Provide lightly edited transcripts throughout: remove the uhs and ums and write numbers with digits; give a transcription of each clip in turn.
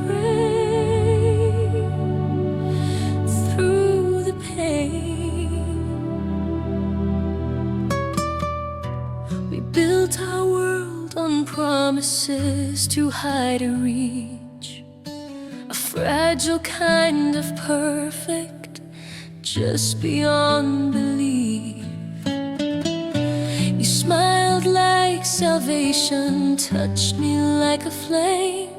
pray through the pain. We built our world on promises too high to reach, a fragile kind of perfect just beyond belief. You smiled like salvation, touched me like a flame,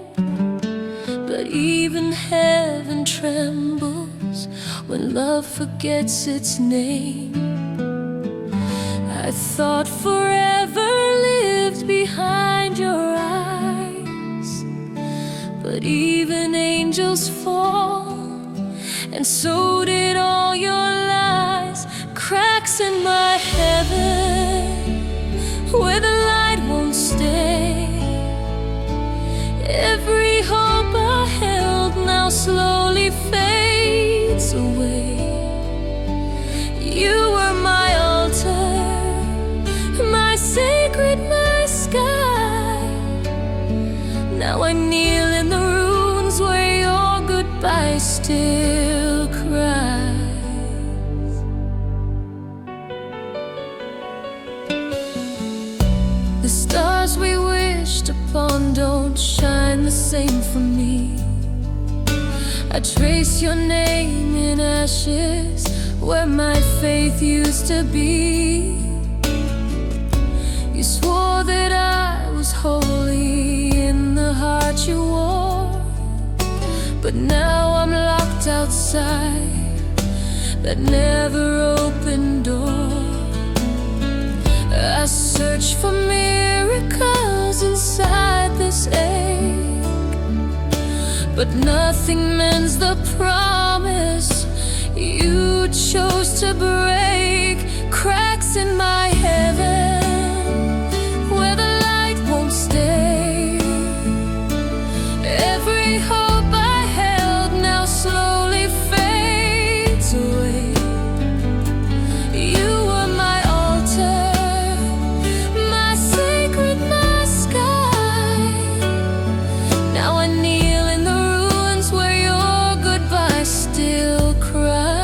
but even heaven trembles when love forgets its name. I thought forever lived behind your eyes, but even angels fall, and so did all your lies. Cracks in my heaven where the light won't stay. Every hope I held now slowly fades away. You were my altar, my sacred, my sky. Now I kneel in the ruins where your goodbye still cries. The stars we wished upon don't shine the same for me. I trace your name in ashes where my faith used to be. You swore that I was holy in the heart you wore, but now I'm locked outside that never-opened door. I search for miracles inside this ache, but nothing mends the promise you chose to break. Cracks in my heaven where the light won't stay. Every hope I held now slowly fades away. You were my altar, my sacred, my sky. Now I kneel in the ruins where your goodbye still cries.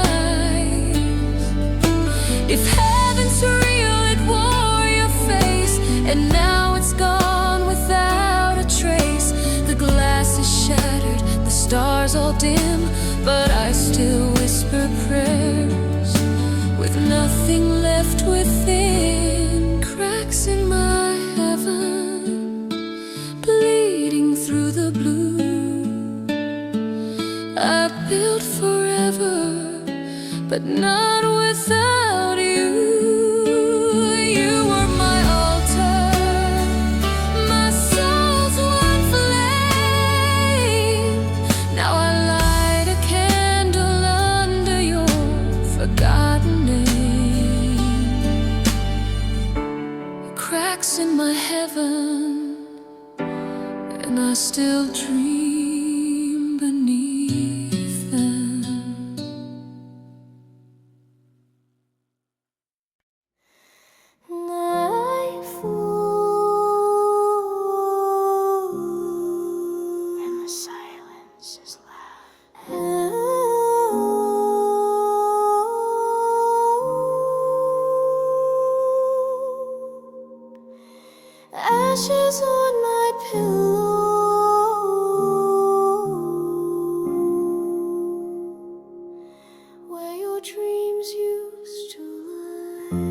If heaven's real, it wore your face, and now it's gone without a trace. The glass is shattered, the stars all dim, but I still whisper prayers with nothing left within. Cracks in my heaven, bleeding through the blue. I built forever, but not without you. You were my altar, my soul's one flame. Now I light a candle under your forgotten name. Cracks in my heaven, and I still dream beneath them. And the silence is loud. Ashes on my pillow, where your dreams used to lie.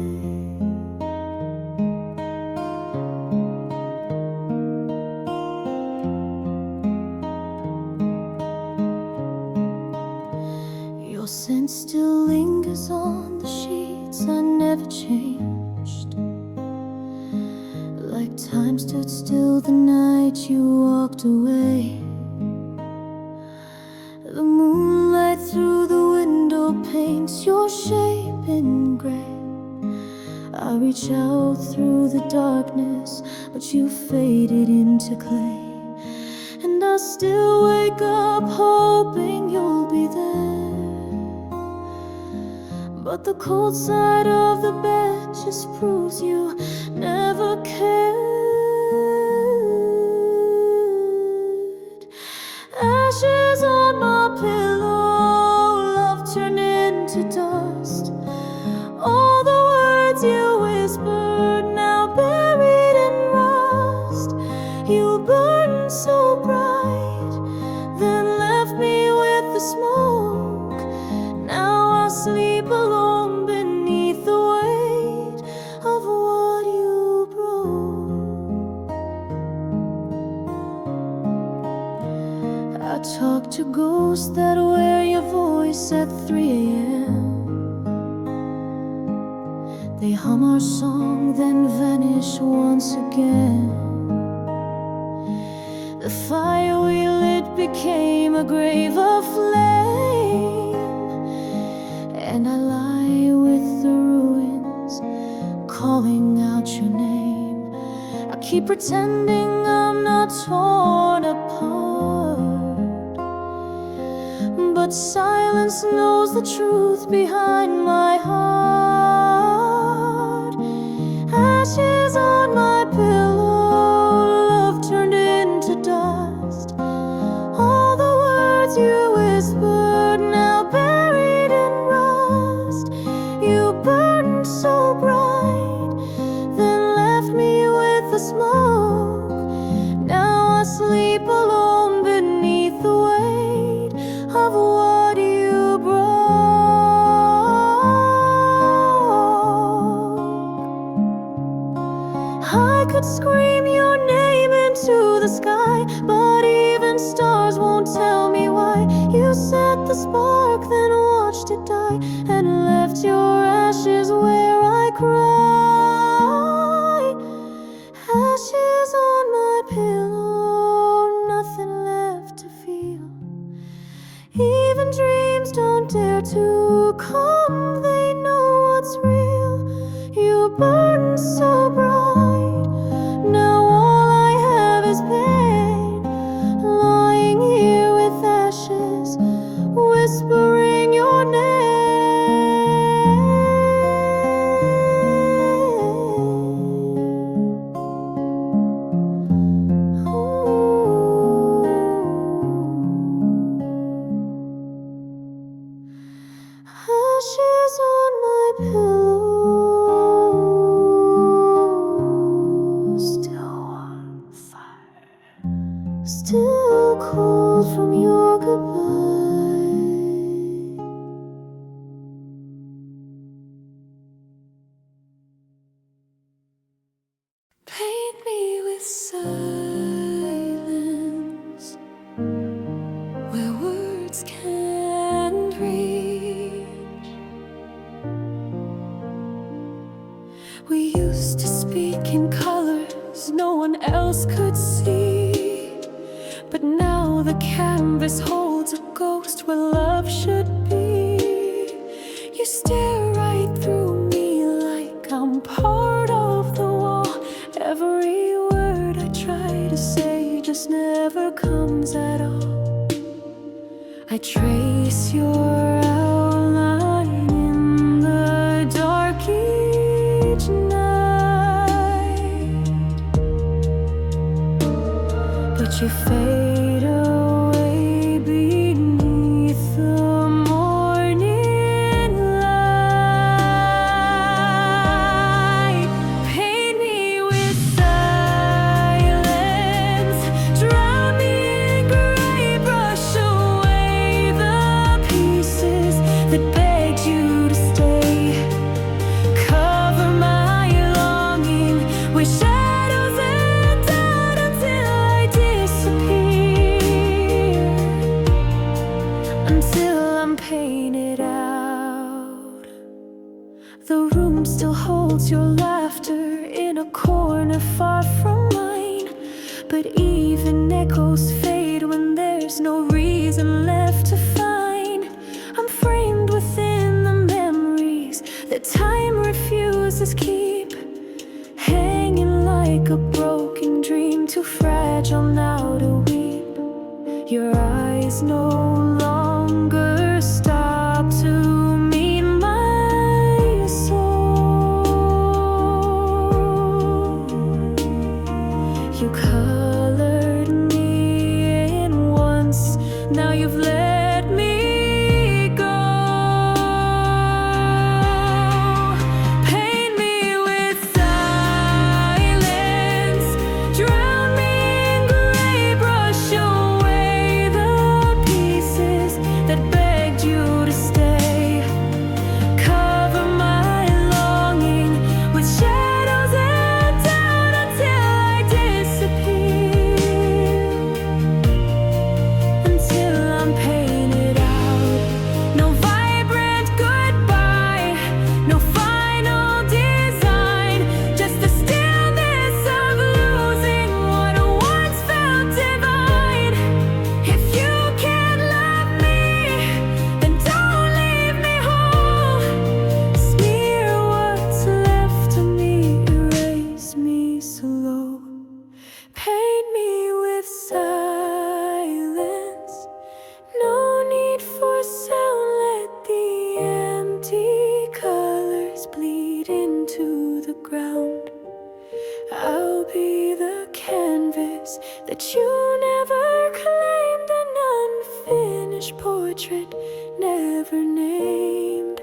Your scent still lingers on the sheets. I never changed. Like time stood still the night you walked away. The moonlight through the window paints your shape in gray. I reach out through the darkness, but you faded into clay. And I still wake up hoping you'll be there, but the cold side of the bed just proves you never cared. smoke. Now I sleep alone beneath the weight of what you broke. I talk to ghosts that wear your voice at 3 a.m. They hum our song, then vanish once again. The fire we lit became a grave of flame, and I lie with the ruins, calling out your name. I keep pretending I'm not torn apart, but silence knows the truth behind my heart. Ashes on my pillow, love turned into dust. All the words you whispered, now buried in rust. You burned so bright, then left me with the smoke. Now I sleep alone beneath the weight of what you broke. I could scream your name into the sky, but even stars won't tell me why. You set the spark, then watched it die, and left your ashes where I cry. Ashes on my pillow, nothing left to feel. Even dreams don't dare to come, they know what's real. You burn so bright, now all I have is pain. Lying here with ashes, whispering your name. Ashes on my pillow, still on fire, still cold from your goodbye. Paint me with silence where words can't reach. We used to speak in colors no one else could see, but now the canvas holds a ghost where love should be. You stare right through me like I'm part of the wall. Every word I try to say just never comes at all. I trace your outline in the dark each night, but you fade away beneath the morning light. Paint me with silence, drown me in gray, brush away the pieces that begged you to stay. Cover my longing with shadows and doubt until I disappear, until I'm painted out. The room still holds your laughter in a corner far from mine, but even echoes fade when there's no reason left to find. I'm framed within the memories that time refuses keep, hanging like a broken dream, too fragile now to weep. Your eyes no longer stop to meet my soul. You colored me in once yet never named.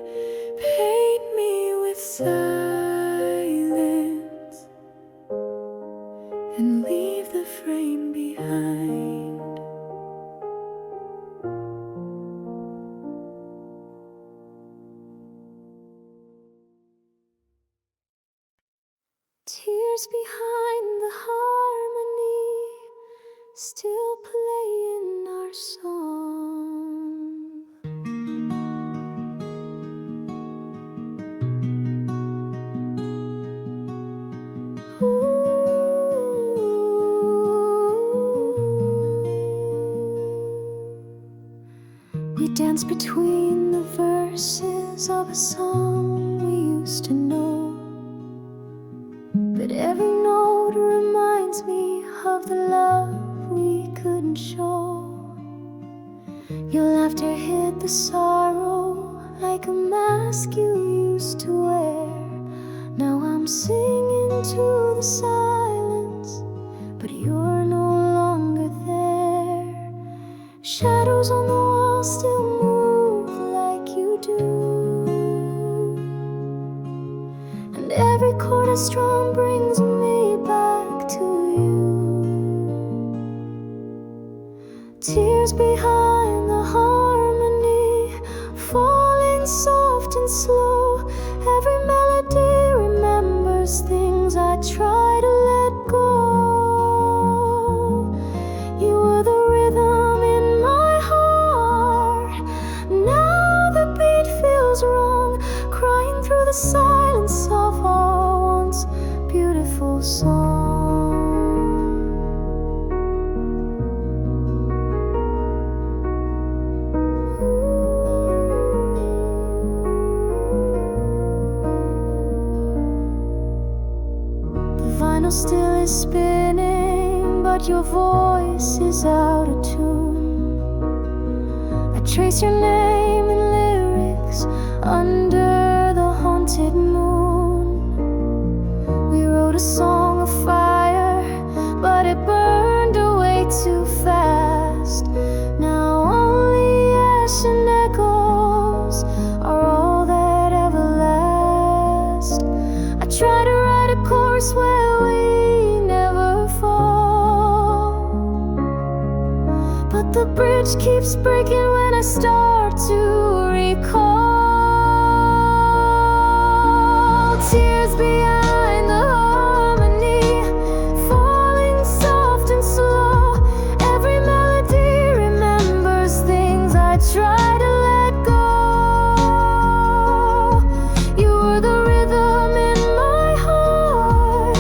Paint me with silence and leave the frame behind. Tears behind the harmony, still playing our song. We dance between the verses of a song we used to know, but every note reminds me of the love we couldn't show. Your laughter hid the sorrow like a mask you used to wear. Now I'm singing to the silence, but you're no longer there. Shadows on the wall still move like you do, and every chord I strum brings me back to you. Tears behind the harmony, falling soft and slow. Every melody remembers things I try to let go. You were the rhythm in my heart. Now the beat feels wrong, crying through the silence of our once beautiful song. Vinyl still is spinning, but your voice is out of tune. I trace your name in lyrics under the haunted moon. We wrote a song of fire, but it burned away too fast. Now only ash and echoes are all that ever last. I try to write a chorus where we never fall, but the bridge keeps breaking when I start to recall. Tears behind the harmony, falling soft and slow. Every melody remembers things I try to let go. You were the rhythm in my heart.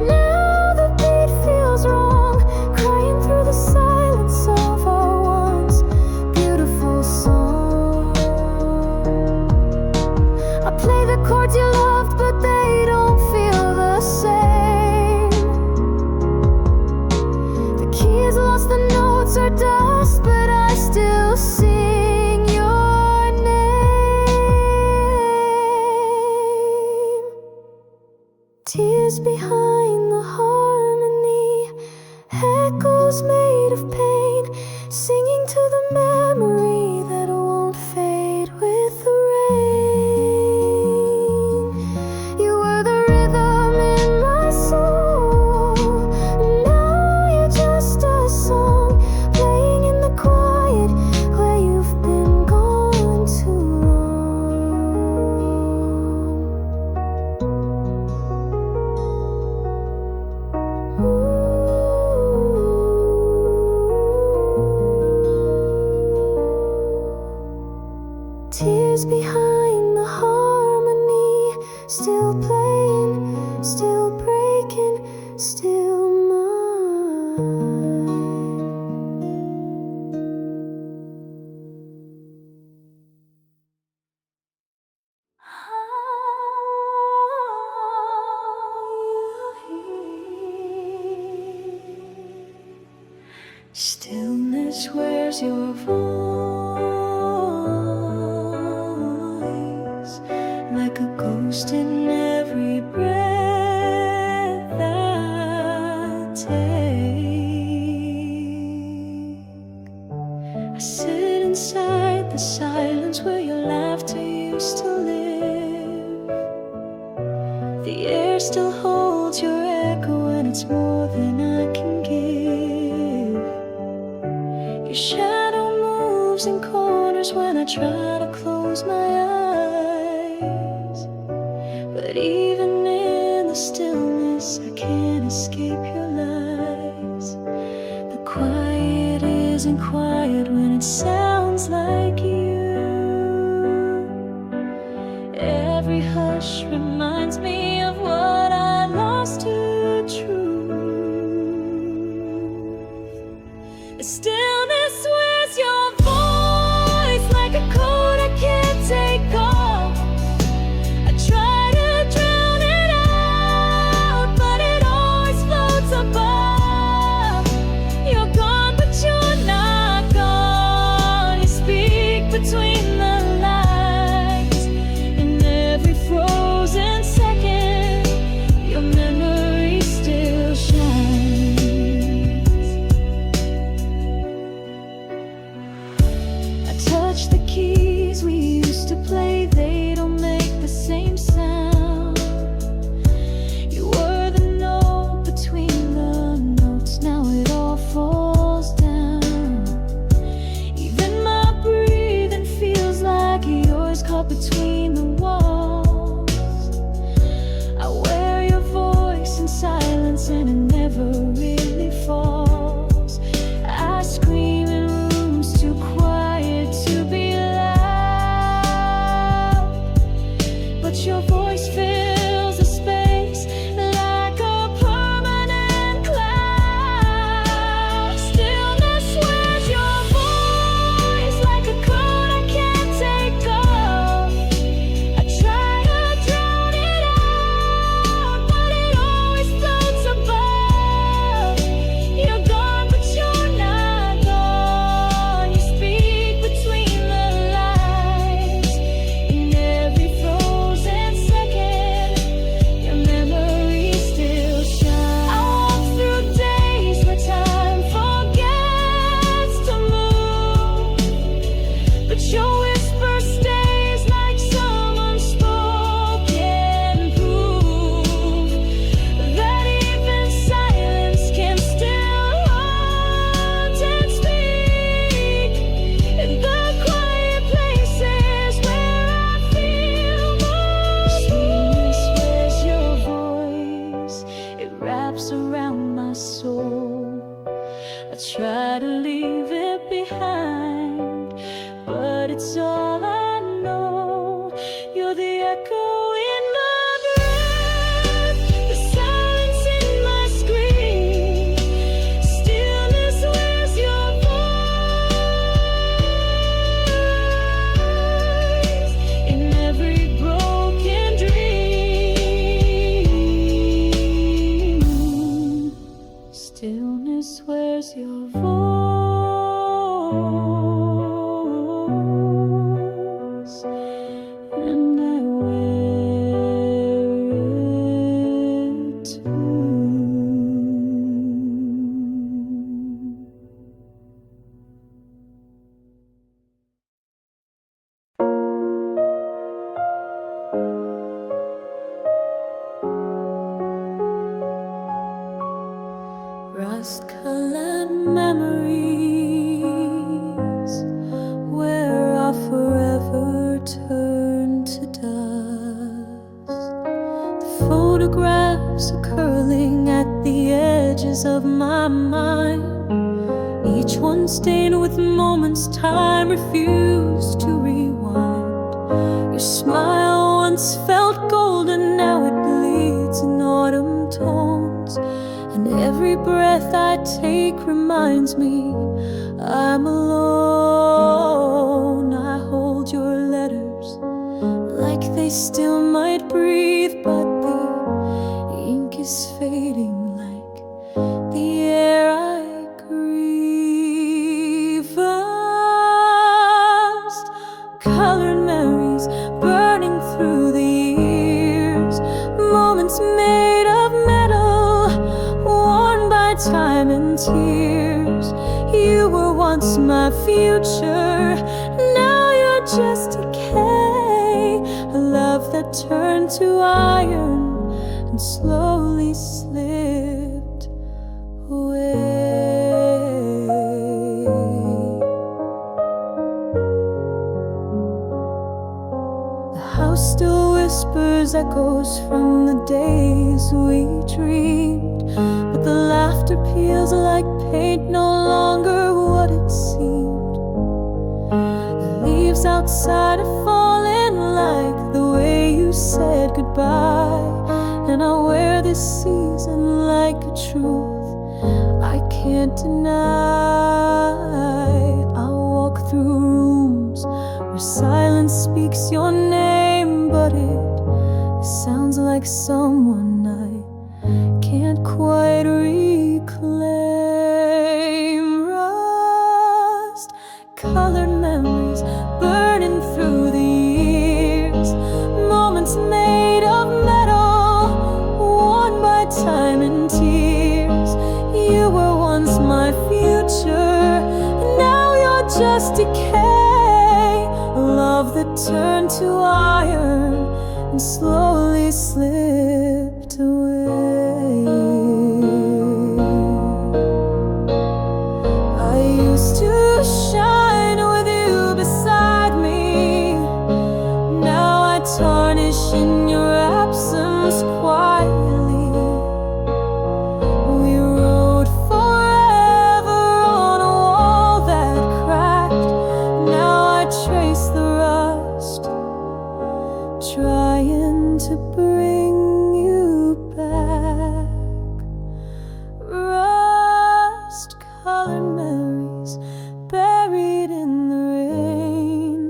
Now the beat feels wrong, crying through the silence of our once beautiful song. I play the chords you loved, but they don't feel the same. The key is lost, the notes are dust, but I still sing your name. Tears behind the harmony, echoes made of pain, singing to the memory that won't fade with the rain. You were the rhythm in my soul. Now you're just a song playing in the quiet where you've been gone too long. Tears behind the harmony, still playing, still breaking, still mine. Stillness, where's your voice? Like a ghost in every breath I take. I sit inside the silence where your laughter used to live. The air still holds your echo, and it's more than I can give. Your shadow moves in corners when I try to close my eyes, but even in the stillness I can't escape your lies. The quiet isn't quiet when it sounds like you. Every hush reminds me of what I lost to truth. The stillness wears your voice like a coat I can't take off. I try to drown it out, but it always floats above. You're gone, but you're not gone. You speak between the lines. In every frozen second, your memory still shines. I touch the keys we used to play, they don't make the same sound. You were the note between the notes, now it all falls down. Even my breathing feels like yours, caught between the walls. I wear your voice in silence, and it never really falls. I scream in rooms too quiet to be loud, but your voice fills the space like a permanent cloud. Stillness wears your voice like a coat I can't take off. I try to drown it out, but it always floats above. You're gone, but you're not gone. You speak between the lines. In every frozen second, your memory still shines. I walk through days where time forgets to move, but your whisper stays like some unspoken proof that even silence can still haunt and speak. In the quiet places where I feel most. Stillness wears your voice, it wraps around my soul. I try to leave it behind, but it's all I know. You're the echo in my breath, the silence in my scream. Stillness wears your voice in every broken dream. Stillness wears your voice, and I wear it too. Rust-colored memories where I forever turn to dust. The photographs are curling at the edges of my mind, each one stained with moments time refused to rewind. Your smile once felt golden, now it bleeds in autumn tones, and every breath I take reminds me I'm alone. I hold your letters like they still might breathe, but the ink is fading like the air I grieve. Rust-colored memories burning through the years, moments made of metal, worn by time and tears. You were once my future, now turned to iron and slowly slipped away. The house still whispers echoes from the days we dreamed, but the laughter peels like paint, no longer what it seemed. The leaves outside are falling like the way you said goodbye, and I wear this season like a truth I can't deny. I walk through rooms where silence speaks your name, but it sounds like someone I can't quite reclaim. Rust-colored memories burning through the years, moments made of metal, worn by time and tears. You were once my future, now you're just decay. Love that turned to iron and slowly slipped away. I used to shine with you beside me, now I tarnish in your absence quietly. We wrote forever on a wall that cracked, now I trace the rust, trying to bring you back. Rust-colored memories buried in the rain,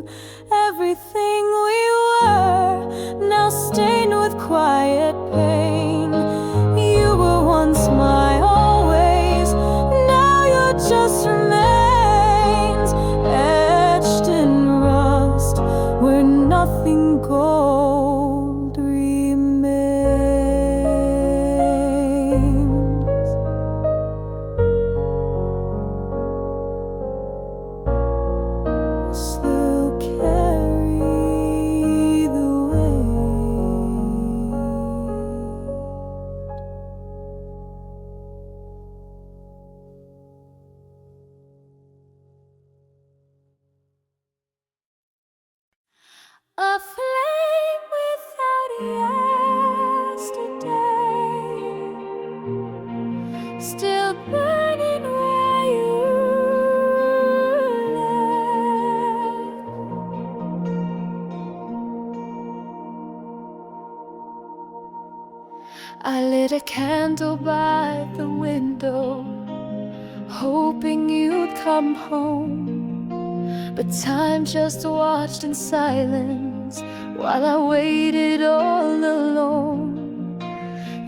everything we were now stained with quiet pain. You were once my always, now you're just remains, etched in rust where nothing gold remains. Still carry the weight. A flame without yesterday, still burning where you left. I lit a candle by the window, hoping you'd come home, but time just watched in silence while I waited all alone.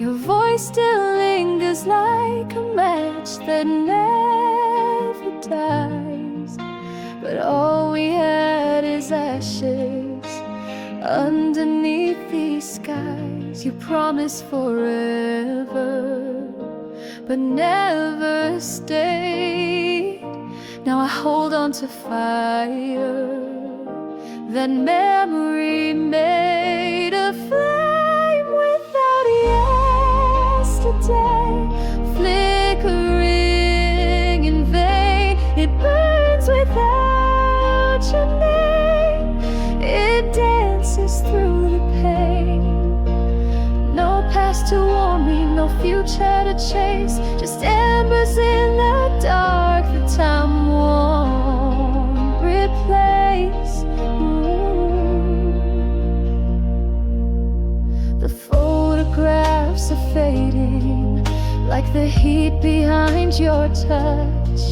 Your voice still lingers like a match that never dies, but all we had is ashes underneath these skies. You promised forever, but never stayed. Now I hold on to fire that memory made, a flame without yesterday, flickering in vain. It burns without your name, it dances through the pain. No past to warn me, no future to chase, just embers in the dark that time won't replace. The photographs are fading like the heat behind your touch,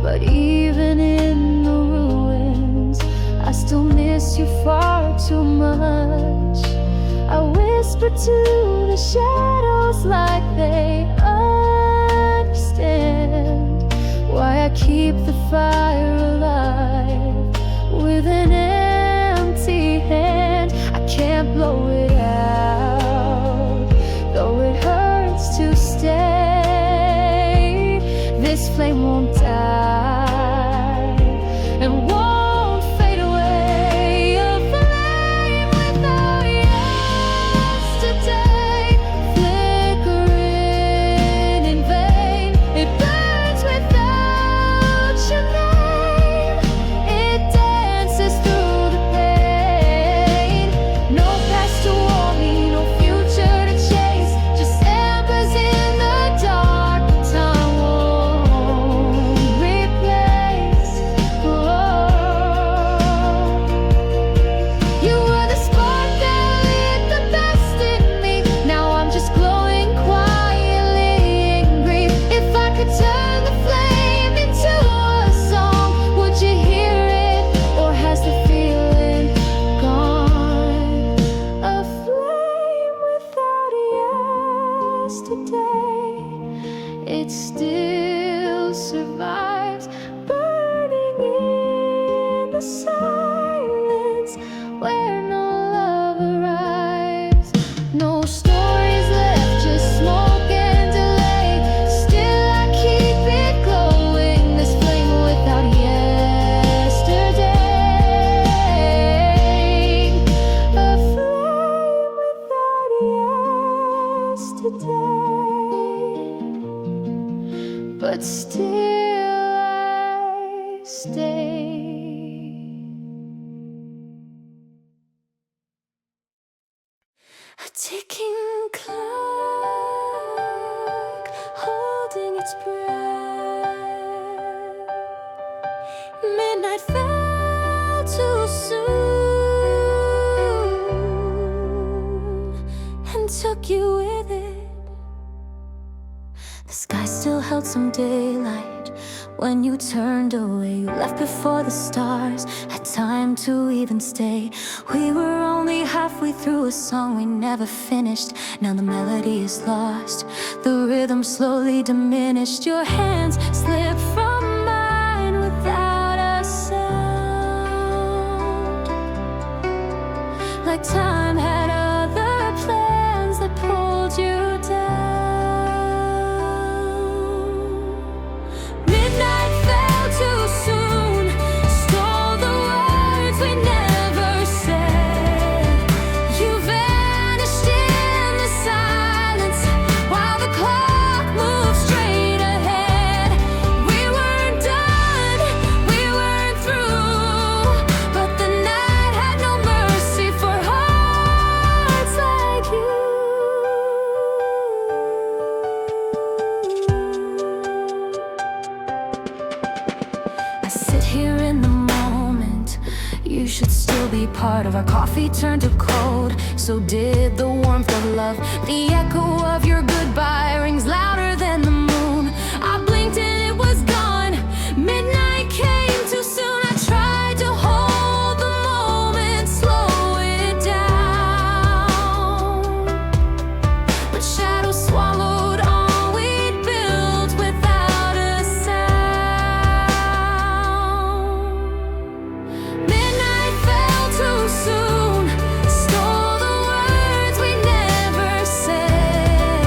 but even in the ruins I still miss you far too much. I whisper to the shadows like they understand why I keep the fire alive with an empty hand. I can't blow it out, though it hurts to stay. This flame won't die and won't fade away. A flame without you. ticking clock, holding its breath. Midnight fell too soon and took you with it. The sky still held some daylight when you turned away. You left before the stars had time to even stay. We were only halfway through a song we never finished. Now the melody is lost, the rhythm slowly diminished. Your hands slipped from mine without a sound, like time had other plans that pulled you down. Here in the moment, you should still be part of. Our coffee turned to cold, so did the warmth of love. The echo of your goodbye rings louder than the moon. I blinked and it was gone. Midnight came too soon. I tried to hold the moment, slow it down, but shadows swallowed all we'd built without a sound. Midnight fell too soon, stole the words we never said.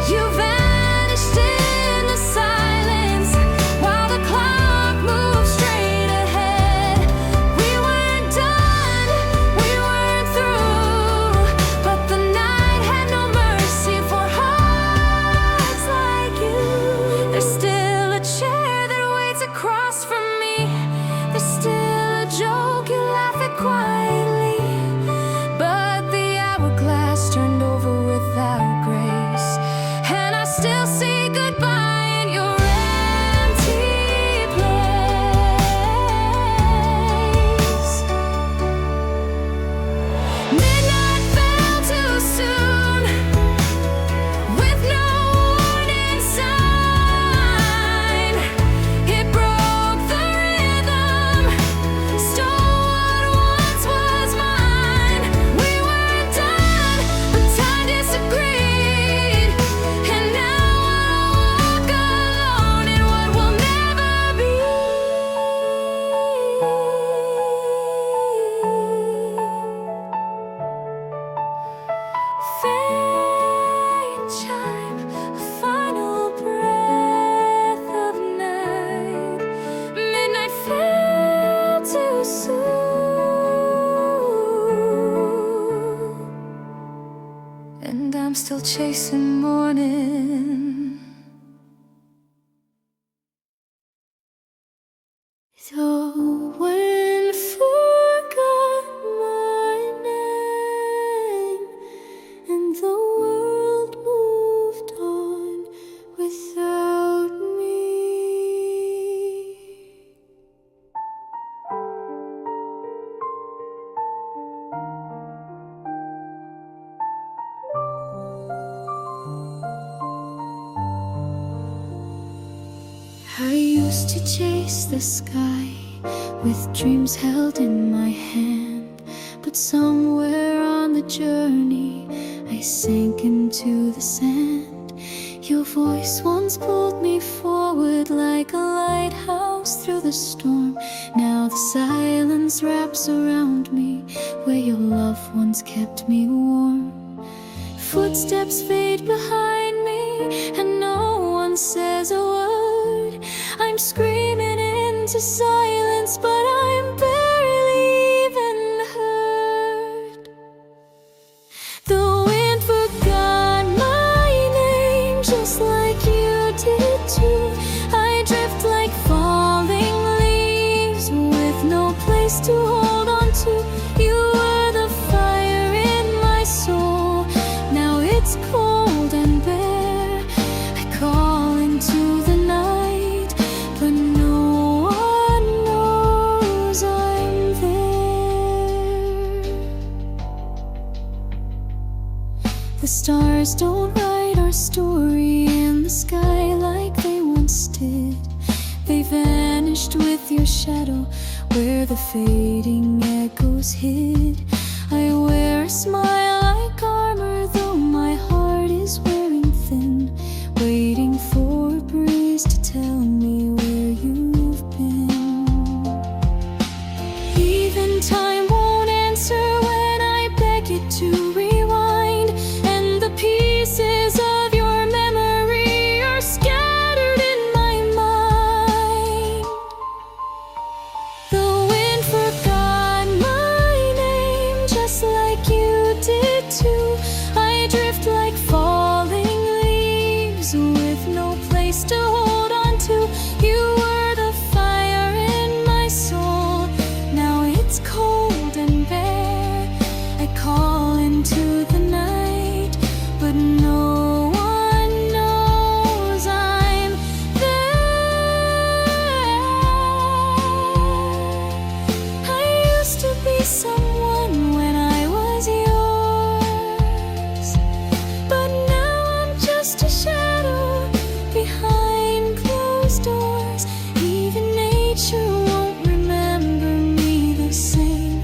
You vanished in the silence while the clock moved straight ahead. We weren't done, we weren't through, but the night had no mercy for hearts like you. There's still a chair that waits across from me. There's still a joke you laugh at quietly, but the hourglass turned over without grace, and I still say goodbye in your empty place. Midnight fell too soon, with no warning sign. It broke the rhythm, stole what once was mine. We weren't done, but time disagreed, and now I walk alone in what will never be. Faint chime, a final breath of night. Midnight fell too soon, and I'm still chasing morning. The wind forgot my name, and the world moved on without me. I used to chase the sky with dreams held in my hand, but somewhere on the journey I sank into the sand. Your voice once pulled me forward like a lighthouse through the storm. Now the silence wraps around me where your love once kept me warm. Footsteps fade behind me and no one says a word. I'm screaming into silence, but I'm barely even heard. The wind forgot my name just like you did too. I drift like falling leaves with no place to hold on to. You were the fire in my soul, stars don't write our story in the sky like they once did. They vanished with your shadow where the fading echoes hid. I wear a smile like armor, though my heart is wearing thin, waiting for a breeze to tell me where you've been. Even time won't answer when I beg it to rewind, and the pieces of your memory are scattered in my mind. The wind forgot my name just like you did too. I drift like falling leaves with no place to hold on to. You were the fire in my soul, now it's cold and bare. I call into the night, but no one knows I'm there. I used to be someone when I was yours, but now I'm just a shadow behind closed doors. Even nature won't remember me the same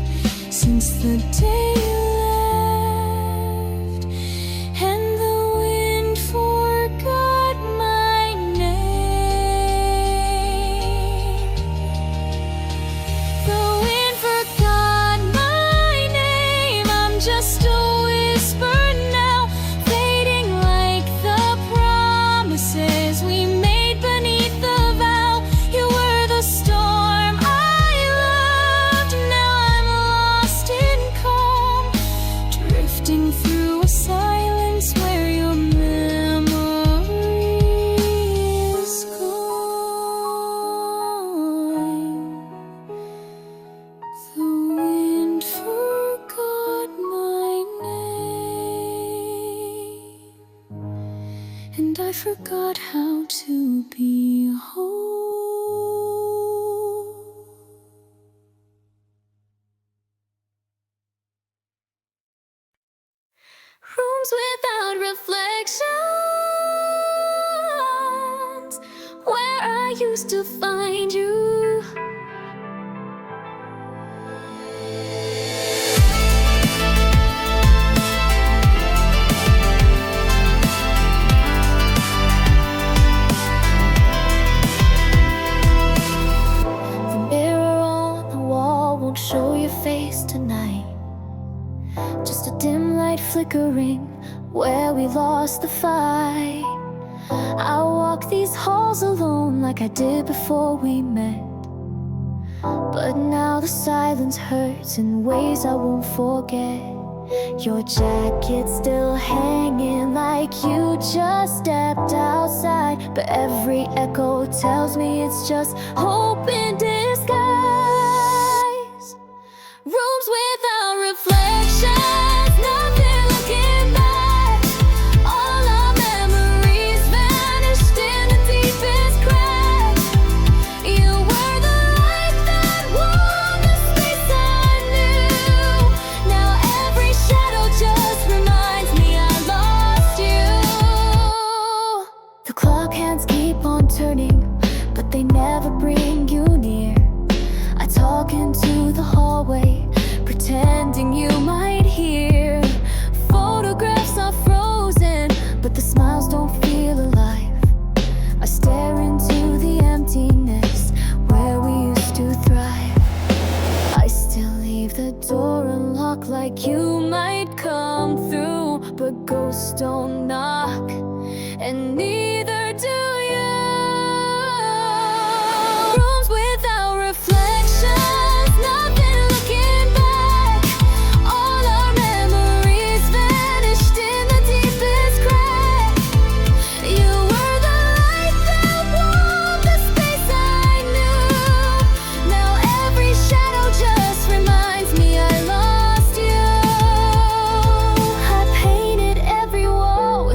since the day you left, and the wind forgot my name. The wind forgot my name. I'm just a whisper now, fading like the promises we made beneath the vow. You were the storm I loved, now I'm lost in calm, drifting through a silence where your memory is gone. The wind forgot my name, and I forgot how to be whole. Rooms without reflections, where I used to find you. The mirror on the wall won't show your face tonight, just a dim light flickering where we lost the fight. I walk these halls alone like I did before we met, but now the silence hurts in ways I won't forget. Your jacket's still hanging like you just stepped outside, but every echo tells me it's just hope in disguise. Rooms without reflections, nothing looking back. All our memories vanished in the deepest crack. You were the light that warmed the space I knew. Now every shadow just reminds me I lost you. The clock hands keep on turning, but they never bring you near. I talk into the hallway, pretending you might hear. Photographs are frozen, but the smiles don't feel alive. I stare into the emptiness where we used to thrive. I still leave the door unlocked like you might come through, but ghosts don't knock, and neither do you. Rooms without reflections, nothing looking back. All our memories vanished in the deepest crack. You were the light that warmed the space I knew. Now every shadow just reminds me I lost you. I painted every wall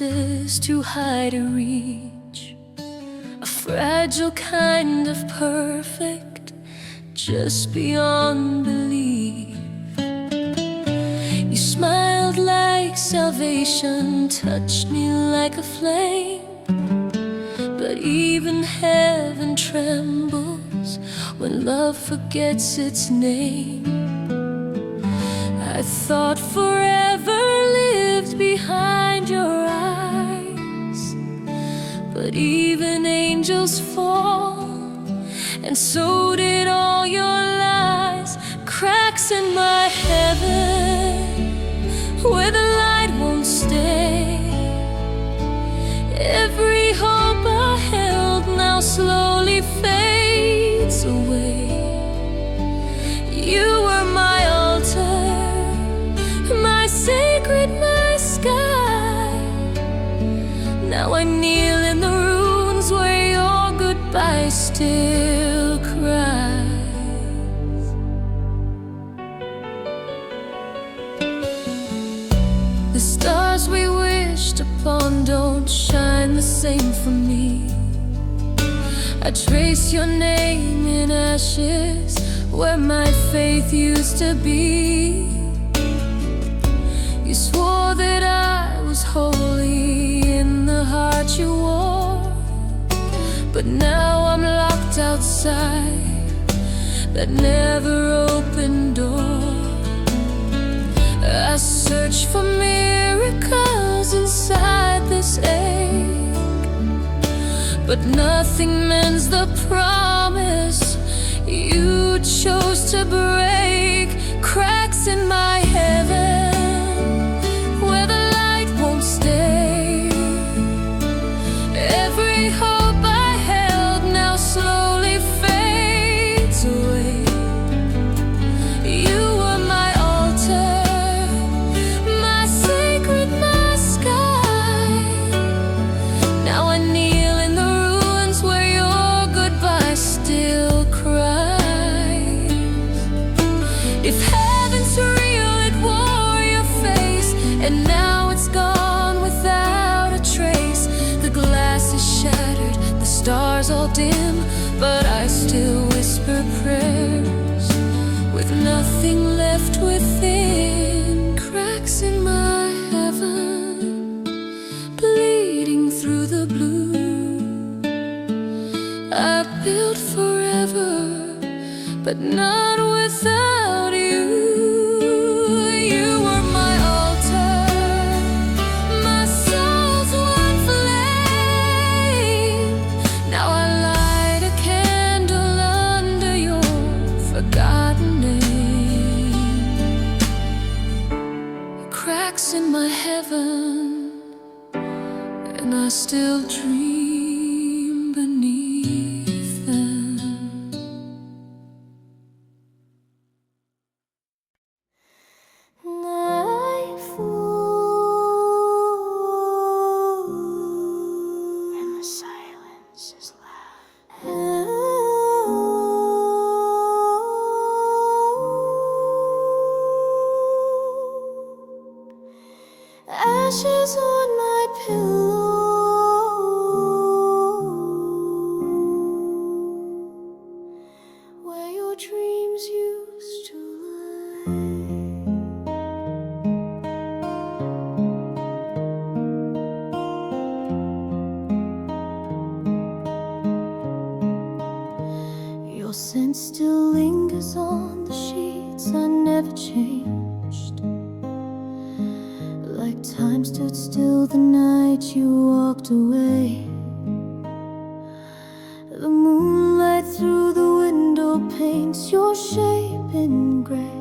places too high to reach, a fragile kind of perfect, just beyond belief. You smiled like salvation, touched me like a flame, but even heaven trembles when love forgets its name. I thought forever lived behind your eyes, but even angels fall, and so did all your lies. Cracks in my heaven where the light won't stay. Every hope I held now slowly fades away. You were my altar, my sacred, my sky. Now I kneel in the ruins where your goodbye still cries. The stars we wished upon don't shine the same for me. I trace your name in ashes where my faith used to be. You swore that I was holy in the heart you wore, but now I'm locked outside that never opened door. I search for miracles inside this ache, but nothing mends the promise you chose to break. Cracks in my heaven where the light won't stay. Every hope I held now slowly fades away. You were my altar, my sacred, my sky. Now I kneel in the ruins where your goodbye still cries. If heaven's real, it wore your face, and now it's gone without a trace. The glass is shattered, the stars all dim, but I still whisper prayers with nothing left within. Cracks in my heaven, bleeding through the blue. I built forever, but not without you. You were my altar, my soul's one flame. Now I light a candle under your forgotten name. Cracks in my heaven, and I still dream beneath them. And the silence is loud. Ashes on my pillow, where your dreams used to lie. Your scent still lingers on the sheets. I never changed. Like time stood still the night you walked away. The moonlight through the window paints your shape in gray.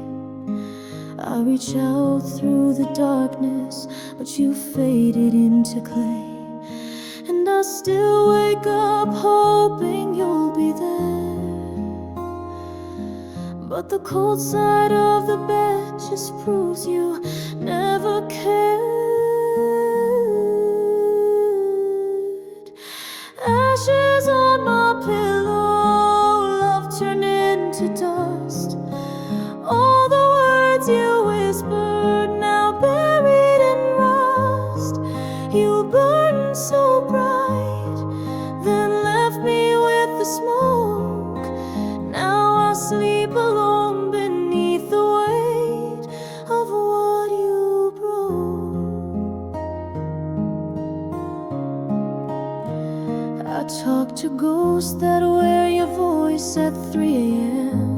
I reach out through the darkness, but you faded into clay. And I still wake up hoping you'll be there, but the cold side of the bed just proves you never cared. Ashes on my pillow, love turned into dust. All the words you whispered now buried in rust. You sleep alone beneath the weight of what you broke. I talk to ghosts that wear your voice at 3 a.m.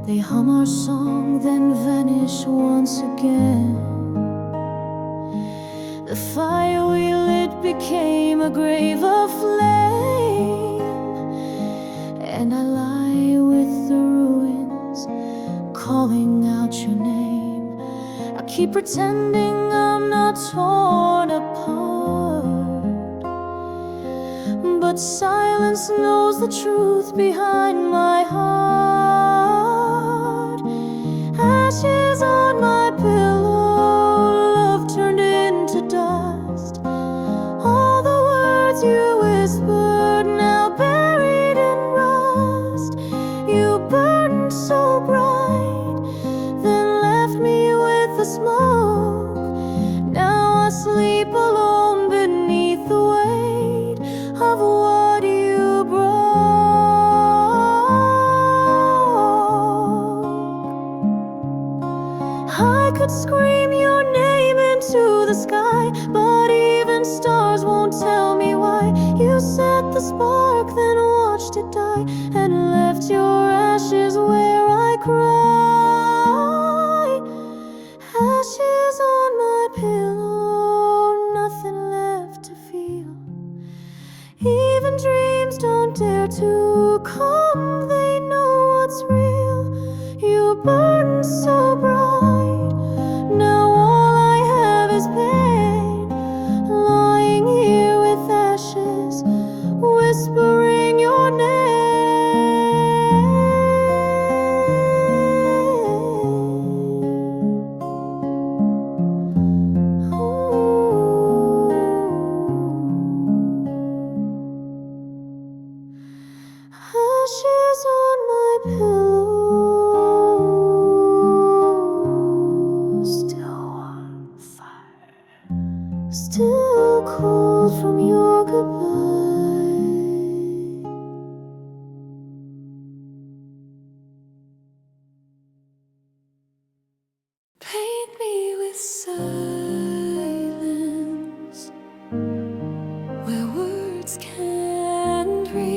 They hum our song, then vanish once again. The fire we lit became a grave of flame, and I lie with the ruins, calling out your name. I keep pretending I'm not torn apart, but silence knows the truth behind my heart. Ashes on my pillow, love turned into dust. All the words you whispered, now buried in rust. You burned so bright, then left me with the smoke. Now I sleep alone beneath the weight of what you broke. I could scream your name into the sky, but even stars won't tell me why. You set the spark, then watched it die, and left your ashes where I cry. Ashes on my pillow, nothing left to feel. Even dreams don't dare to come, they know what's real. You burn so bright, now all I have is pain. Lying here with ashes, whispering your name. Ashes on my pillow, still on fire, still cold from your goodbye. Paint me with silence where words can't reach.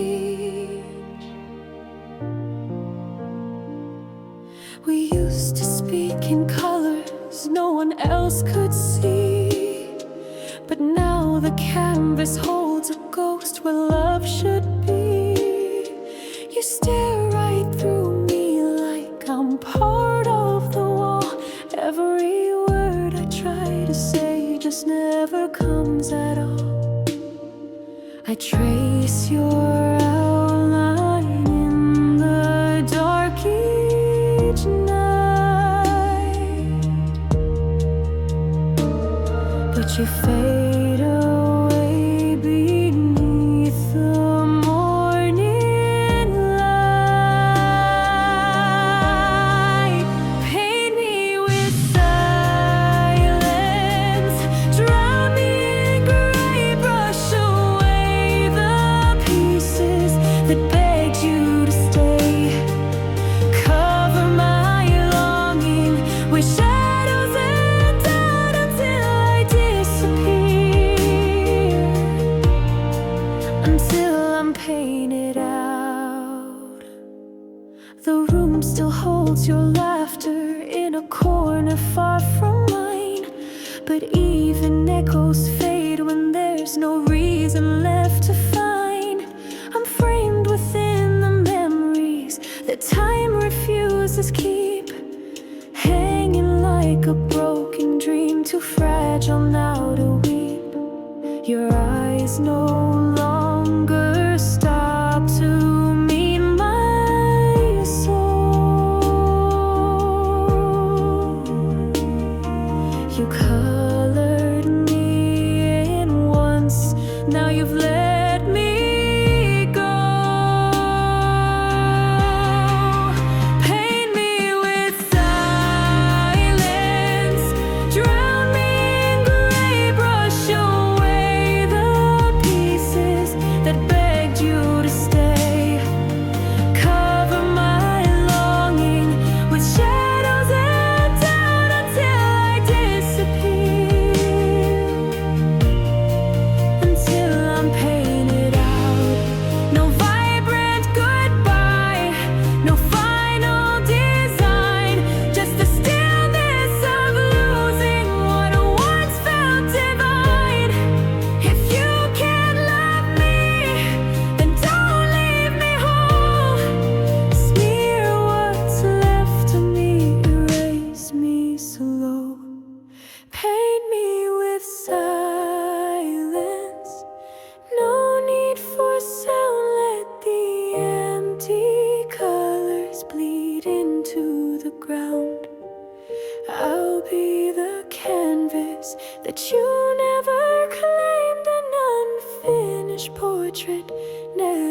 We used to speak in colors no one else could see, but now the canvas holds a ghost where love should be. You stare right through me like I'm part of the wall. Every word I try to say just never comes at all. I trace your outline in the dark each night, but you fade away beneath the morning light. Paint me with silence, drown me in gray, brush away the pieces that begged you to stay. Cover my longing with shadows and doubt until I disappear, until I'm painted out. The room still holds your laughter in a corner far from mine, but even echoes fade when there's no reason left to find. I'm framed within the memories that time refuses keep, hanging like a broken dream, too fragile now to weep. Your eyes no longer stop to meet my soul. You colored me in once, now you've let me go. Paint me with silence, drown me in gray, brush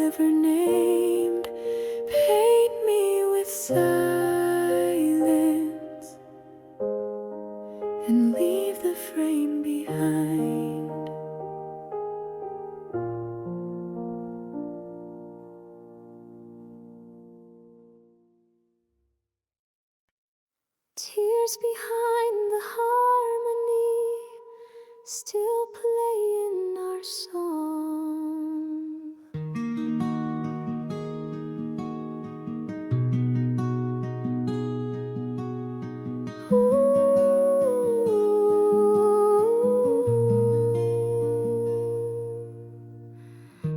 never named. Paint me with silence and leave the frame behind. Tears behind the harmony, still playing our song.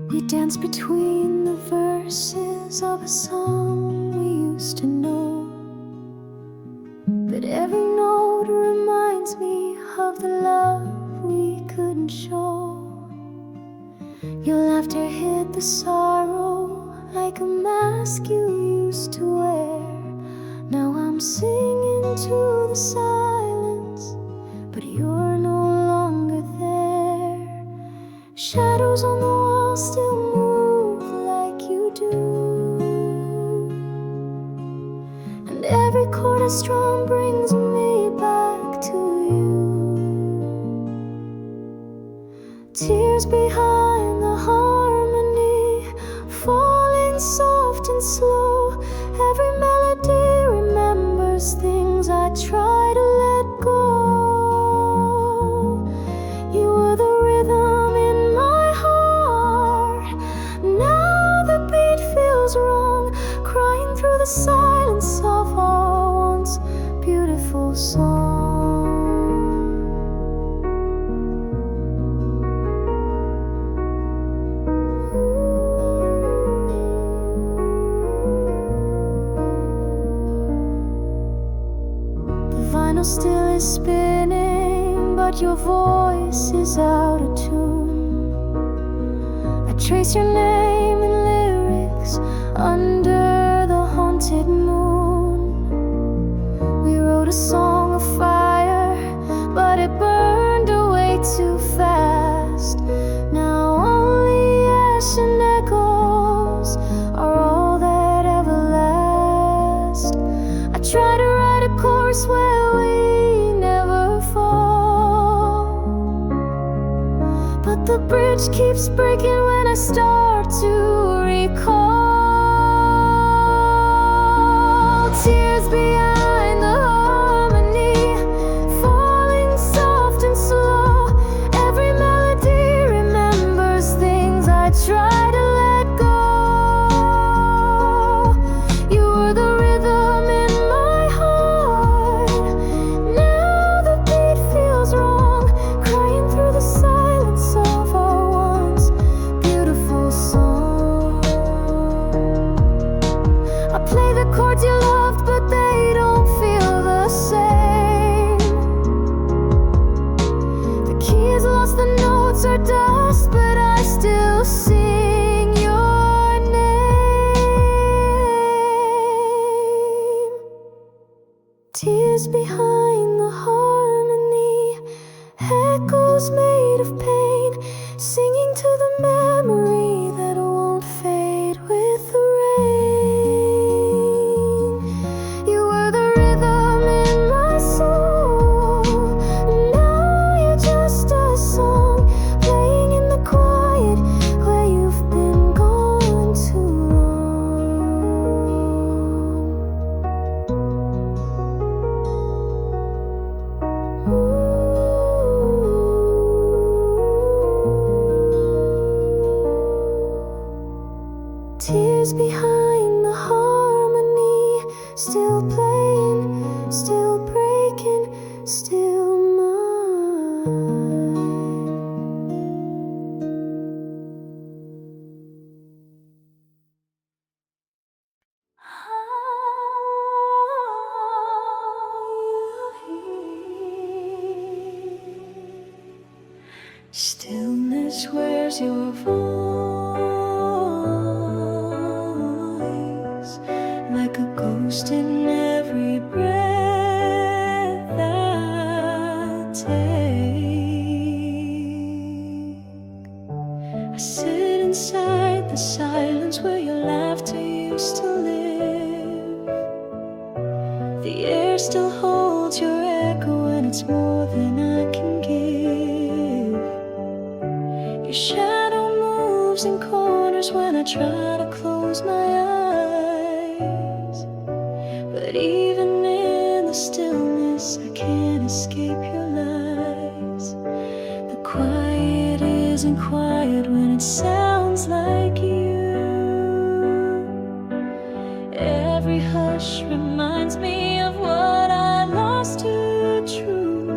We dance between the verses of a song we used to know, but every note reminds me of the love we couldn't show. Your laughter hid the sorrow like a mask you used to wear. Now I'm singing to the silence, but you're no longer there. Shadows on the wall still move like you do, and every chord I strum brings me back to you. Tears behind the harmony, falling soft and slow. Every melody remembers things I try to let go. You were the rhythm in my heart. Now the beat feels wrong, crying through the silence of our once beautiful song. The vinyl still is spinning, but your voice is out of tune. I trace your name in lyrics under the haunted moon. We wrote a song of fire, but it burned away too fast. Now only ash and echoes are all that ever last. I try to write a course where we never fall, but the bridge keeps breaking when I start to recall. Tears behind the harmony, falling soft and slow. Every melody remembers things I try to let go. You were the rhythm in my heart. Now the beat feels wrong, crying through the silence of our once beautiful song. I play the chords you loved, but they don't feel the same. The keys lost, the notes are dust, but I still sing your name. Tears behind the harmony, echoes made of pain, singing to the memory that won't fade with the rain. You were the rhythm in my soul. Now you're just a song playing in the quiet where you've been gone too long. Tears behind the harmony, still playing, still breaking, still mine. Stillness, where's your voice? Like a ghost in every breath I take. I sit inside the silence lands where your laughter used to live. The air still holds your echo, and it's more than I can give. Your shadow moves in corners when I try to close my eyes, but even in the stillness I can't escape your lies. The quiet isn't quiet when it sounds like you. Every hush reminds me of what I lost to truth.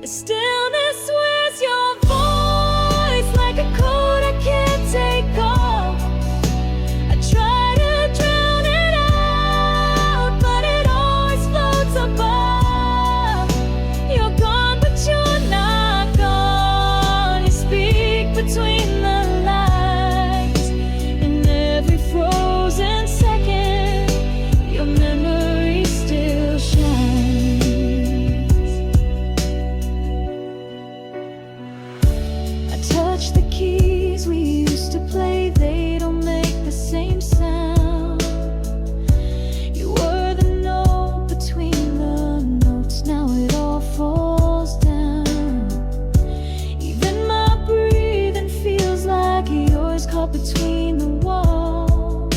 The stillness wears your voice like a coat I can't take off. I try to drown it out, but it always floats above. You're gone, but you're not gone. You speak between the lines. In every frozen second, your memory still shines. I touch the keys we used to play, they don't make the same sound. You were the note between the notes, now it all falls down. Even my breathing feels like yours, caught between the walls.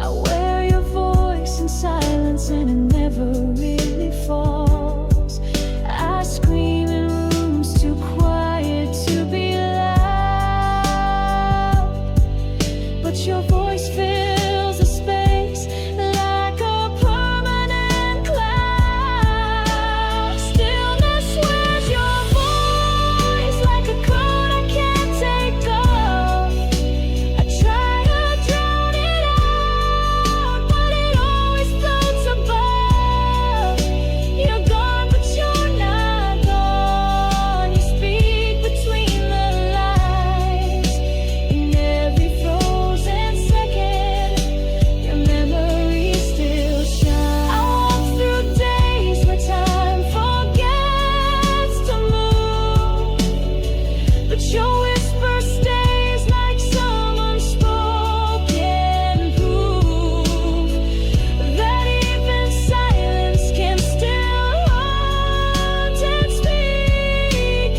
I wear your voice in silence, and it never really falls. I scream in rooms too quiet to be loud, but your voice fills the space like a permanent cloud. Stillness wears your voice like a coat I can't take off. I try to drown it out, but it always floats above. You're gone, but you're not gone. You speak between the lines. In every frozen second, your memory still shines. I walk through days where time forgets to move, but your whisper stays like some unspoken proof that even silence can still haunt and speak.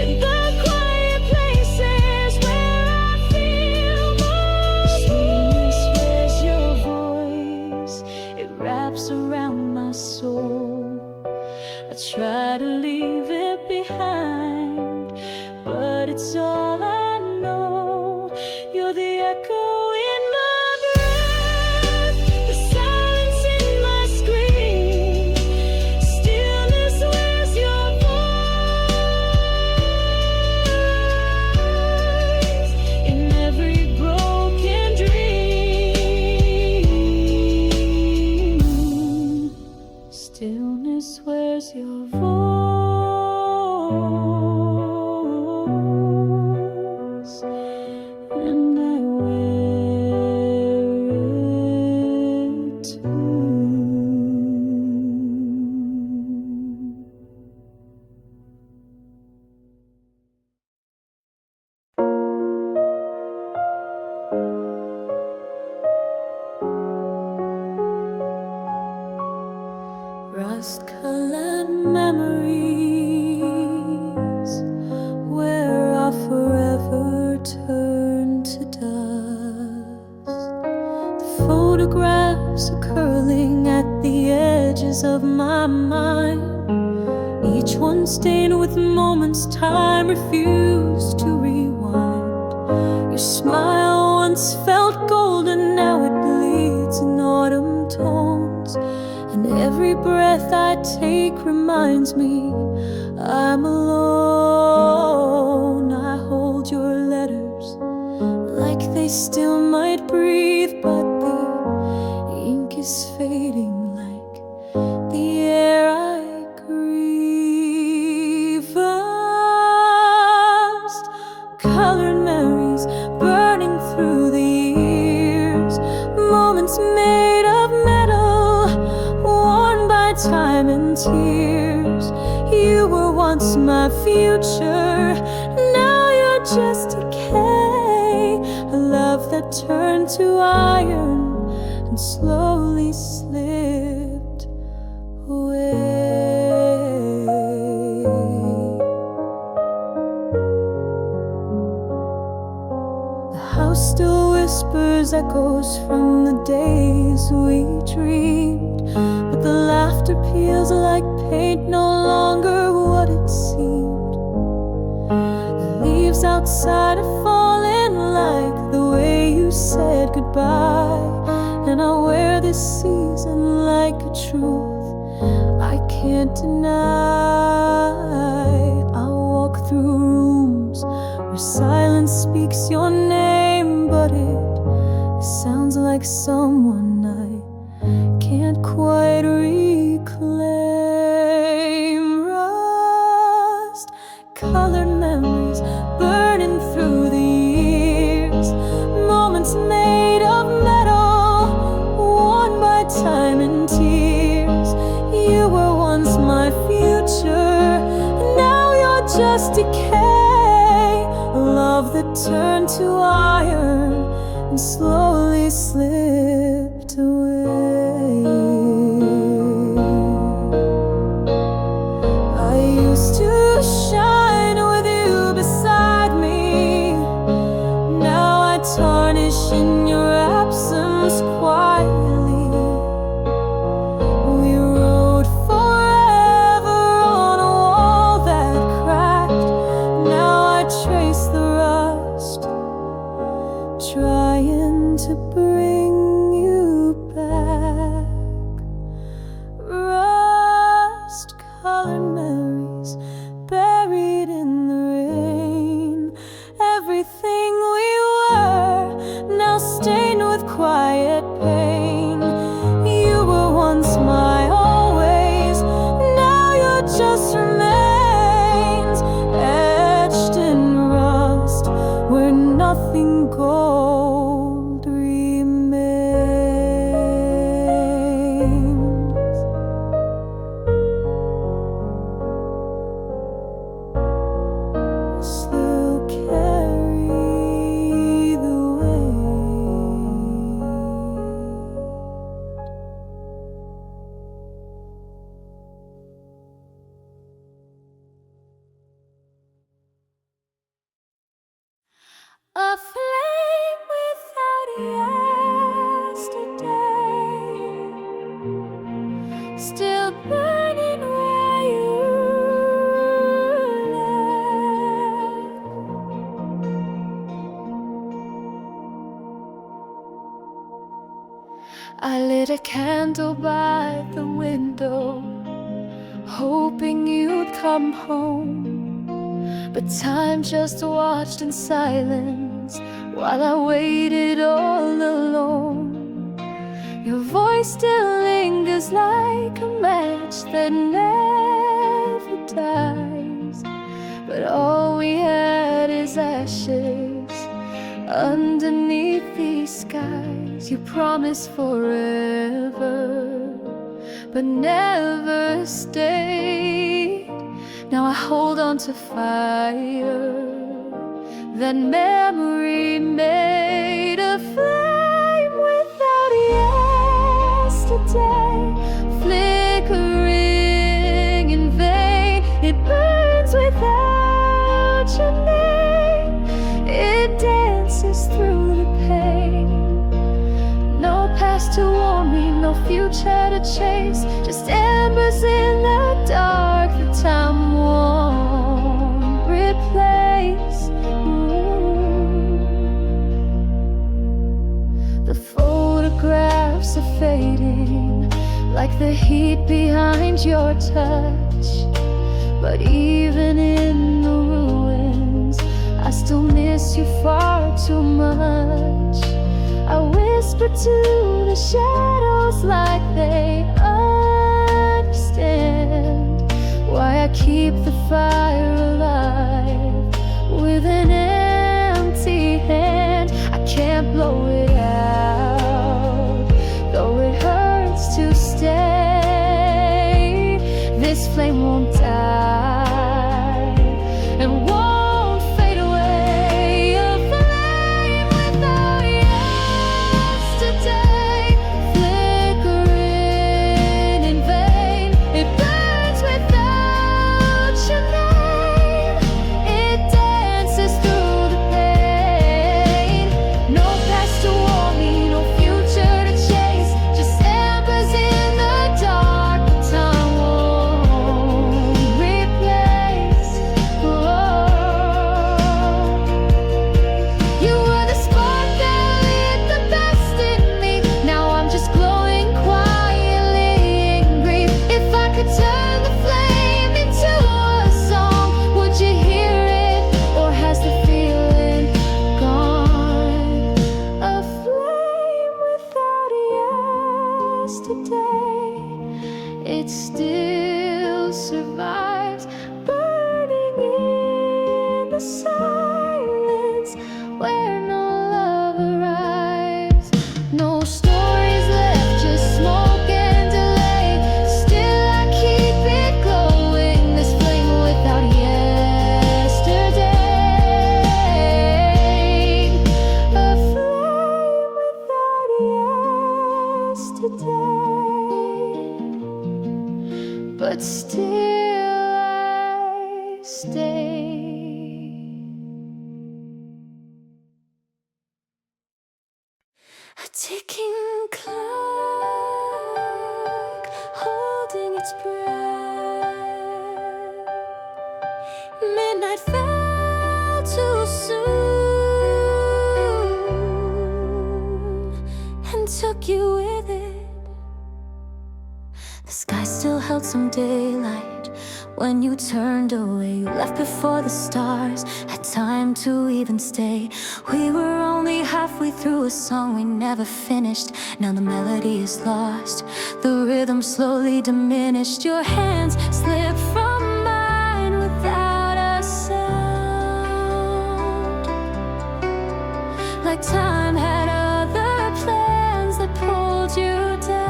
In the quiet places where I feel most. Stillness wears your voice, it wraps around my soul. I try to leave it behind, but it's all I know. You're the echo in my breath, the silence in my scream. Stillness wears your voice in every broken dream. Stillness wears your voice, and I wear it too. Rust-colored memories where I forever turn to dust. The photographs are curling at the edges of my mind, each one stained with moments time refused to rewind. Your smile once felt golden, now it bleeds in autumn tones, and every breath I take reminds me I'm alone. I hold your letters like they still might breathe, but the ink is fading like the air I grieve. Rust colored memories burning through the years, moments made of metal, worn by time and tears. You were once my future, now you're just decay, a love that turned to iron and slowly slipped away. The house still whispers echoes from the days we dreamed, but the laughter peels like paint, no longer what it seemed. The leaves outside are falling like the way you said goodbye, and I wear this season like a truth I can't deny. I'll walk through rooms where silence speaks your name, but it sounds like someone I can't quite reclaim. Rust-colored memories burning through the years, moments made of metal, worn by time and tears. You were once my future, and now you're just decay, a love that turned to iron and slowly slipped away. I used to shine with you beside me, now I tarnish in your absence quietly. We wrote forever on a wall that cracked, now I trace the rust, trying to bring you back. Rust-colored memories buried in the rain, everything we were now stained with quiet pain. You were once my always, now you're just remains, etched in rust where nothing gold remains. Still carry the weight. A flame without yesterday, still burning where you left. I lit a candle by the window, hoping you'd come home, but time just watched in silence while I waited all alone. Your voice still lingers like a match that never dies, but all we had is ashes underneath these skies. You promised forever, but never stayed. Now I hold on to fire that memory made, a flame without yesterday, flickering in vain. It burns without your name, it dances through the pain. No past to warn me, no future to chase, just embers in the dark that time won't replace. The photographs are fading like the heat behind your touch, but even in the ruins I still miss you far too much. I whisper to the shadows like they understand why I keep the fire alive with an empty hand. I can't blow it out, though it hurts to stay. This flame won't die and won't fade away. A where no love arrives. No stories left, just smoke and delay. Still I keep it glowing, this flame without yesterday. A flame without yesterday, but still I stay. A ticking clock, holding its breath. Midnight fell too soon and took you with it. The sky still held some daylight when you turned away. You left before the stars had time to even stay. We were only halfway through a song we never finished. Now the melody is lost, the rhythm slowly diminished. Your hands slipped from mine without a sound, like time had other plans that pulled you down.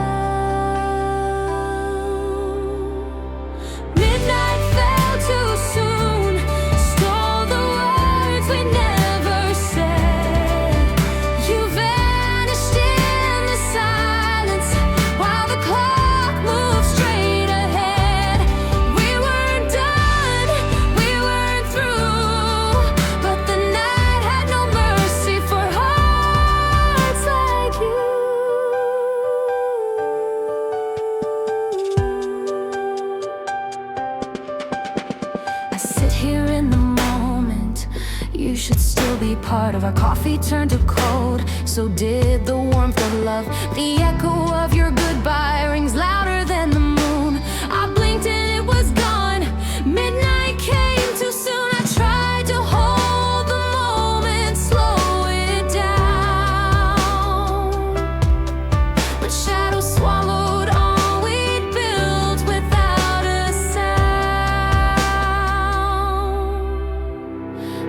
Midnight fell too soon, stole the words we never said. You vanished in the silence while the clock moved straight ahead. We weren't done, we weren't through, but the night had no mercy for hearts like you. I sit here in the moment, you should still be part of. Our coffee turned to cold, so did the warmth of love. The echo of your goodbye rings louder than the moon. I blinked and it was gone. Midnight came too soon. I tried to hold the moment, slow it down, but shadows swallowed all we'd built without a sound.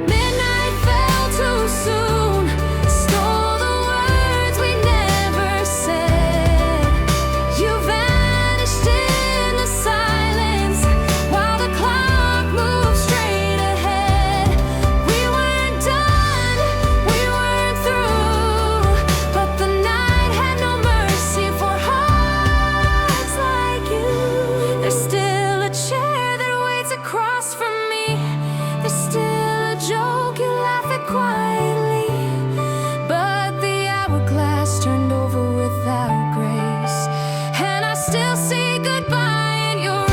Midnight fell too soon, stole the words we never said. You vanished in the silence while the clock moved straight ahead. We weren't done, we weren't through, but the night had no mercy for hearts like you. There's still a chair that waits across from me. There's still a joke you laugh at quietly, but the hourglass turned over without grace, and I still say goodbye in your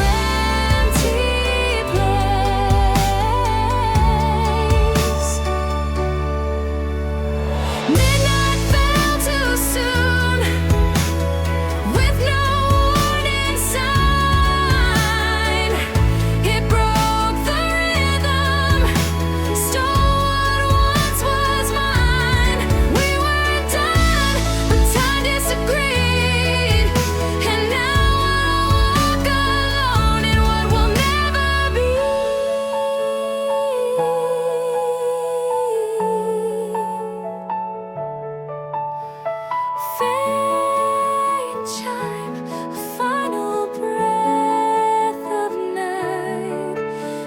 empty place. Midnight fell too soon, with no warning sign. It broke the rhythm, stole what once was mine. We weren't done, but time disagreed, and now I walk alone in what will never be. Faint chime, a final breath of night.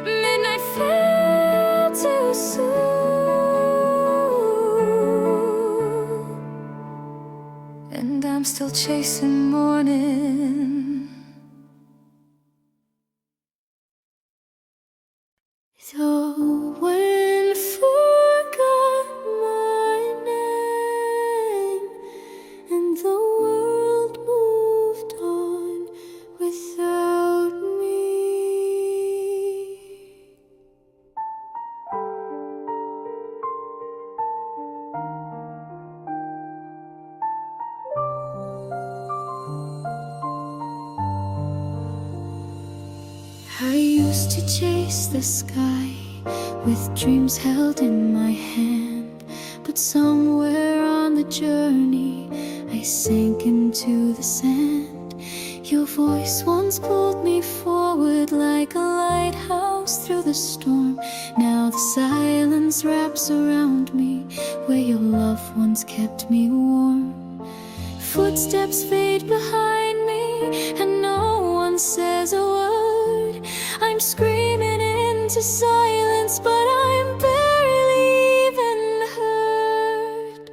Midnight fell too soon, and I'm still chasing morning. The wind forgot my name, and the world moved on without me. I used to chase the sky with dreams held in my hand, but somewhere on the journey I sank into the sand. Your voice once pulled me forward like a lighthouse. close through the storm. Now the silence wraps around me, where your love once kept me warm. Footsteps fade behind me, and no one says a word. I'm screaming into silence, but I'm barely even heard.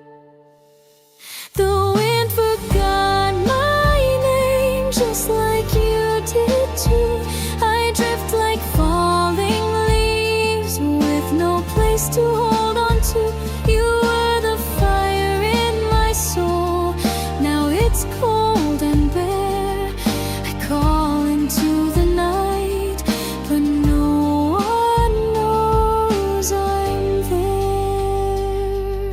The wind forgot my name, just like you did too. I drift like falling leaves, with no place to hold on to. You were the fire in my soul, now it's cold and bare. I call into the night, but no one knows I'm there.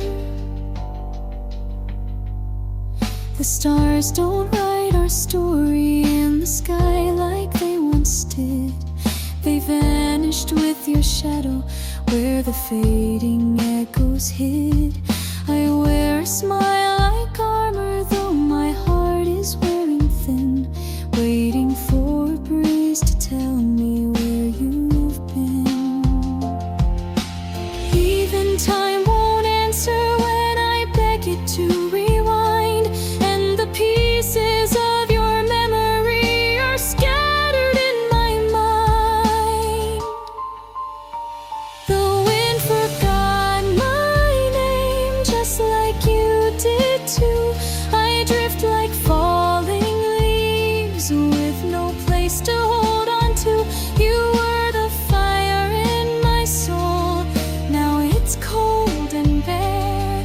The stars don't write our story in the sky like they once did. They vanished with your shadow, where the fading echoes hid. I wear a smile like armor, though my heart is wearing thin, waiting for a breeze to tell me where you've been. Even time won't answer when I beg it to rewind, and the pieces of your memory are scattered in my mind. The wind forgot my name, just like you did too. I drift like falling leaves, with no place to hold on to. You were the fire in my soul, now it's cold and bare.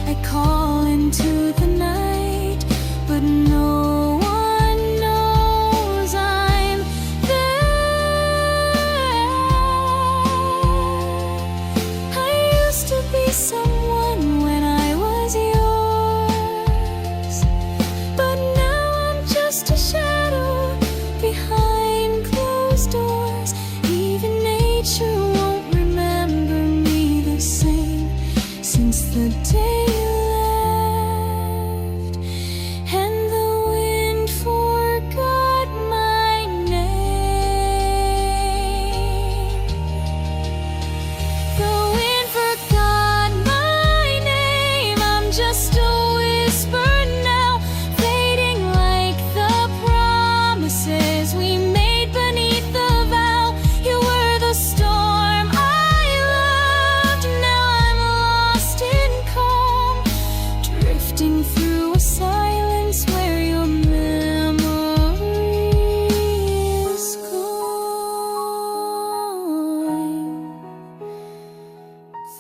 I call into the night, but no one knows I'm there. I used to be someone when I was yours, but now I'm just a shadow behind closed doors. Even nature won't remember me the same since the day you left, and the wind forgot my name. The wind forgot my name, I'm just a whisper now, fading like the promises we made beneath the vow. You were the storm I loved, now I'm lost in calm, drifting through a silence where your memory is gone.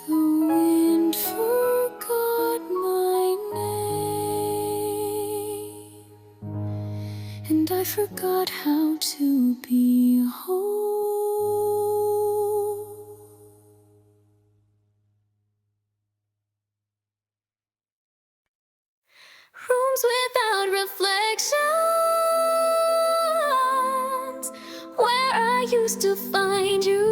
The wind forgot my name, and I forgot how to be whole. Rooms without reflections, where I used to find you.